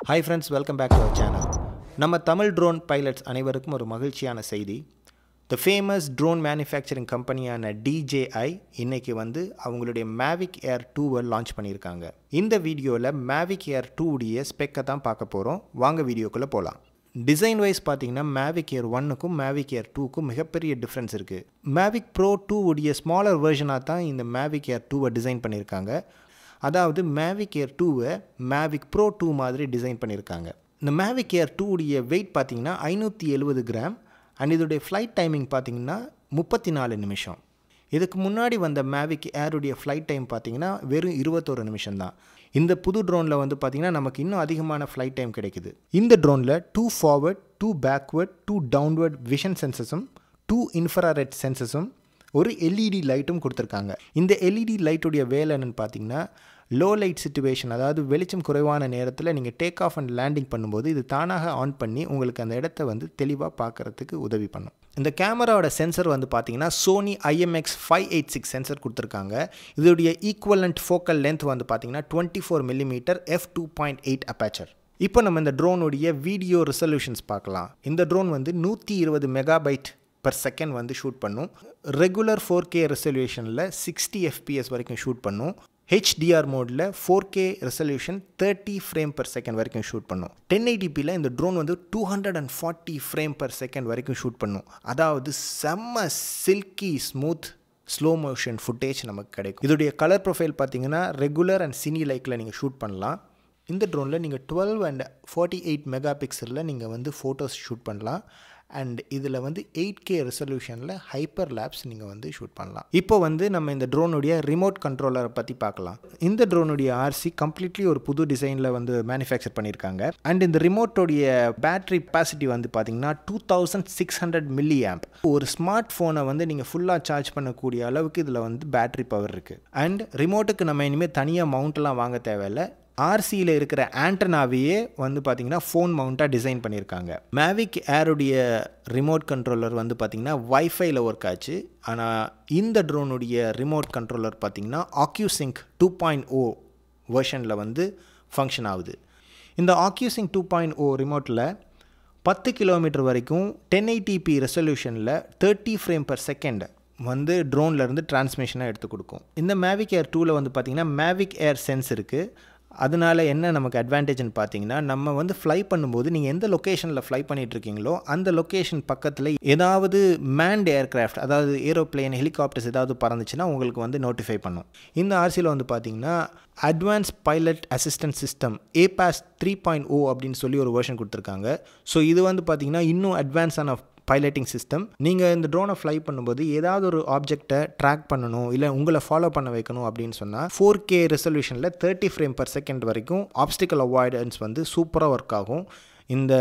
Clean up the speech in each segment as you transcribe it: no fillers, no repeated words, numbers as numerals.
Hi friends, welcome back to our channel. நம்ம Tamil drone pilots அனைவருக்கும் ஒரு மகிழ்ச்சியான செய்தி. The famous drone manufacturing companyயான DJI இன்னைக்கு வந்து அவங்களுடைய Mavic Air 2 லான்ச் பண்ணிருக்காங்க. இந்த வீடியோல Mavic Air 2 உடைய ஸ்பெக்க தான் பார்க்க போறோம். வாங்க வீடியோக்குள்ள போலாம். டிசைன் வைஸ் பார்த்தீங்கன்னா Mavic Air 1க்கும் Mavic Air 2க்கும் மிகப்பெரிய டிஃபரன்ஸ் இருக்கு. Mavic Pro 2 உடைய ஸ்மாலர் வெர்ஷனா தான் இந்த Mavic Air 2 டிசைன் பண்ணிருக்காங்க. அதாவது Mavic Air 2 Mavic Pro 2 மாதிரி டிசைன் பண்ணிருக்காங்க. இந்த Mavic Air 2 உடைய வெயிட் பார்த்தீங்கன்னா 570 கிராம் அண்ட் இதோடைய ஃப்ளைட் டைமிங் பார்த்தீங்கன்னா 34 நிமிஷம். இதுக்கு முன்னாடி வந்த Mavic Air உடைய ஃப்ளைட் டைம் பார்த்தீங்கன்னா வெறும் 21 நிமிஷம் தான். இந்த புது ட்ரோனில் வந்து பார்த்தீங்கன்னா நமக்கு இன்னும் அதிகமான ஃப்ளைட் டைம் கிடைக்குது. இந்த ட்ரோனில் 2 ஃபார்வர்ட் 2 பேக்வர்ட் 2 டவுன்வர்ட் விஷன் சென்சஸும் 2 இன்ஃப்ராரெட் சென்சஸும் ஒரு எல்இடி லைட்டும் கொடுத்துருக்காங்க. இந்த எல்இடி லைட்டுடைய வேலை என்னென்னு பார்த்தீங்கன்னா லோ லைட் சிச்சுவேஷன், அதாவது வெளிச்சம் குறைவான நேரத்தில் நீங்கள் டேக் ஆஃப் அண்ட் லேண்டிங் பண்ணும்போது இது தானாக ஆன் பண்ணி உங்களுக்கு அந்த இடத்த வந்து தெளிவாக பார்க்குறதுக்கு உதவி பண்ணும். இந்த கேமராவோட சென்சர் வந்து பார்த்தீங்கன்னா சோனி IMX586 சென்சர் கொடுத்துருக்காங்க. இதோடைய ஈக்குவலண்ட் ஃபோக்கல் லென்த் வந்து பார்த்தீங்கன்னா 24 mm f2.8 அபேச்சர். இப்போ நம்ம இந்த ட்ரோனுடைய வீடியோ ரெசல்யூஷன்ஸ் பார்க்கலாம். இந்த ட்ரோன் வந்து 120 மெகாபைட் per second வந்து ஷூட் பண்ணும். ரெகுலர் 4K ரெசல்யூஷனில் 60 fps வரைக்கும் ஷூட் பண்ணும். HDR மோடில் 4K resolution 30 frame per second வரைக்கும் ஷூட் பண்ணும். 1080pல இந்த ட்ரோன் வந்து 240 ஃப்ரேம் per second வரைக்கும் ஷூட் பண்ணும். அதாவது செம்ம silky smooth slow motion footage நமக்கு கிடைக்கும். இதோடைய கலர் ப்ரொஃபைல் பார்த்தீங்கன்னா ரெகுலர் அண்ட் சினி லைக்கில் நீங்கள் ஷூட் பண்ணலாம். இந்த ட்ரோனில் நீங்கள் 12 and 48 மெகா பிக்சலில் நீங்கள் வந்து ஃபோட்டோஸ் ஷூட் பண்ணலாம். அண்ட் இதில் வந்து 8K ரெசல்யூஷனில் ஹைப்பர் லேப்ஸ் நீங்கள் வந்து ஷூட் பண்ணலாம். இப்போ வந்து நம்ம இந்த ட்ரோனுடைய ரிமோட் கண்ட்ரோலரை பற்றி பார்க்கலாம். இந்த ட்ரோனுடைய RC கம்ப்ளீட்லி ஒரு புது டிசைனில் வந்து மேனுஃபேக்சர் பண்ணியிருக்காங்க. அண்ட் இந்த ரிமோட்டோடைய பேட்டரி கெப்பாசிட்டி வந்து பார்த்தீங்கன்னா 2600 mAh. ஒரு ஸ்மார்ட் ஃபோனை வந்து நீங்கள் ஃபுல்லாக சார்ஜ் பண்ணக்கூடிய அளவுக்கு இதில் வந்து பேட்டரி பவர் இருக்குது. அண்ட் ரிமோட்டுக்கு நம்ம இனிமேல் தனியாக மவுண்ட்லாம் வாங்க தேவையில்லை. RCயில் இருக்கிற ஆண்டனாவையே வந்து பார்த்தீங்கன்னா ஃபோன் மவுண்ட்டாக டிசைன் பண்ணியிருக்காங்க. Mavic Air-உடைய ரிமோட் கண்ட்ரோலர் வந்து பார்த்தீங்கன்னா வைஃபைல ஒர்க் ஆச்சு. ஆனால் இந்த ட்ரோனுடைய ரிமோட் கண்ட்ரோலர் பார்த்தீங்கன்னா OcuSync 2.0 வெர்ஷனில் வந்து ஃபங்க்ஷன் ஆகுது. இந்த OcuSync 2.0 ரிமோட்டில் 10 கிலோமீட்டர் வரைக்கும் 1080p ரெசல்யூஷனில் 30 ஃப்ரேம் per second வந்து ட்ரோன்லேருந்து டிரான்ஸ்மிஷனாக எடுத்து கொடுக்கும். இந்த Mavic Air 2ல் வந்து பார்த்தீங்கன்னா Mavic Air சென்ஸ் இருக்குது. அதனால் என்ன நமக்கு அட்வான்டேஜ்னு பார்த்தீங்கன்னா நம்ம வந்து ஃப்ளை பண்ணும்போது நீங்கள் எந்த லொக்கேஷனில் ஃப்ளை பண்ணிகிட்ருக்கீங்களோ அந்த லொக்கேஷன் பக்கத்தில் ஏதாவது மேன்ட் ஏர்க்ராஃப்ட், அதாவது ஏரோப்ளேன், ஹெலிகாப்டர்ஸ் ஏதாவது பறந்துச்சுன்னா உங்களுக்கு வந்து நோட்டிஃபை பண்ணும். இந்த RCயில் வந்து பார்த்தீங்கன்னா advance pilot assistant system APAS 3.0 அப்படின்னு சொல்லி ஒரு வெர்ஷன் கொடுத்துருக்காங்க. ஸோ இது வந்து பார்த்தீங்கன்னா இன்னும் அட்வான்ஸான பைலட்டிங் சிஸ்டம். நீங்கள் இந்த ட்ரோனை ஃப்ளை பண்ணும்போது ஏதாவது ஒரு ஆப்ஜெக்டை ட்ராக் பண்ணணும், இல்லை உங்களை ஃபாலோ பண்ண வைக்கணும் அப்படின்னு சொன்னால் 4K ரெசல்யூஷனில் 30 ஃப்ரேம் per second வரைக்கும் ஆப்ஸ்டிக்கல் அவாய்டன்ஸ் வந்து சூப்பராக ஒர்க் ஆகும். இந்த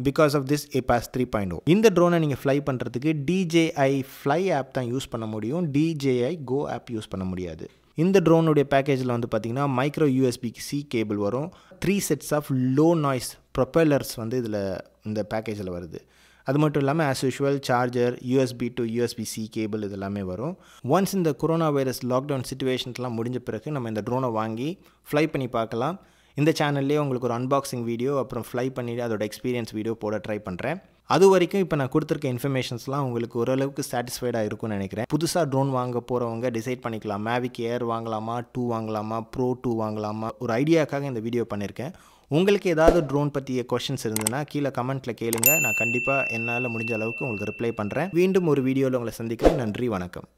பிகாஸ் ஆஃப் திஸ் APAS 3.0. இந்த ட்ரோனை நீங்கள் ஃப்ளை பண்ணுறதுக்கு DJI ஃப்ளை ஆப் தான் யூஸ் பண்ண முடியும். DJI Go ஆப் யூஸ் பண்ண முடியாது. இந்த ட்ரோனுடைய பேக்கேஜில் வந்து பார்த்தீங்கன்னா மைக்ரோ USB-C கேபிள் வரும். 3 sets ஆஃப் லோ நாய்ஸ் ப்ரொப்பல்லர்ஸ் வந்து இதில் இந்த பேக்கேஜில் வருது. அது மட்டும் இல்லாமல் as usual charger, USB to USB-C cable இது எல்லாமே வரும். ஒன்ஸ் இந்த கொரோனா வைரஸ் லாக்டவுன் சிச்சுவேஷன்ஸ்லாம் முடிஞ்ச பிறகு நம்ம இந்த ட்ரோனை வாங்கி ஃப்ளை பண்ணி பார்க்கலாம். இந்த சேனல்லேயே உங்களுக்கு ஒரு அன்பாக்சிங் வீடியோ அப்புறம் ஃப்ளை பண்ணிவிட்டு அதோட எக்ஸ்பீரியன்ஸ் வீடியோ போட ட்ரை பண்ணுறேன். அது வரைக்கும் இப்போ நான் கொடுத்துருக்க இன்ஃபர்மேஷன்ஸ்லாம் உங்களுக்கு ஓரளவுக்கு சாட்டிஸ்ஃபைடாக இருக்கும்னு நினைக்கிறேன். புதுசாக ட்ரோன் வாங்க போகிறவங்க டிசைட் பண்ணிக்கலாம். Mavic Air வாங்கலாமா, 2 வாங்கலாமா, Pro 2 வாங்கலாமா, ஒரு ஐடியாக்காக இந்த வீடியோ பண்ணியிருக்கேன். உங்களுக்கு ஏதாவது ட்ரோன் பற்றிய கொஷின்ஸ் இருந்ததுன்னா கீழே கமெண்ட்டில் கேளுங்க. நான் கண்டிப்பாக என்னால் முடிஞ்ச அளவுக்கு உங்களுக்கு ரிப்ளை பண்ணுறேன். மீண்டும் ஒரு வீடியோவில் உங்களை சந்திக்கிறேன். நன்றி, வணக்கம்.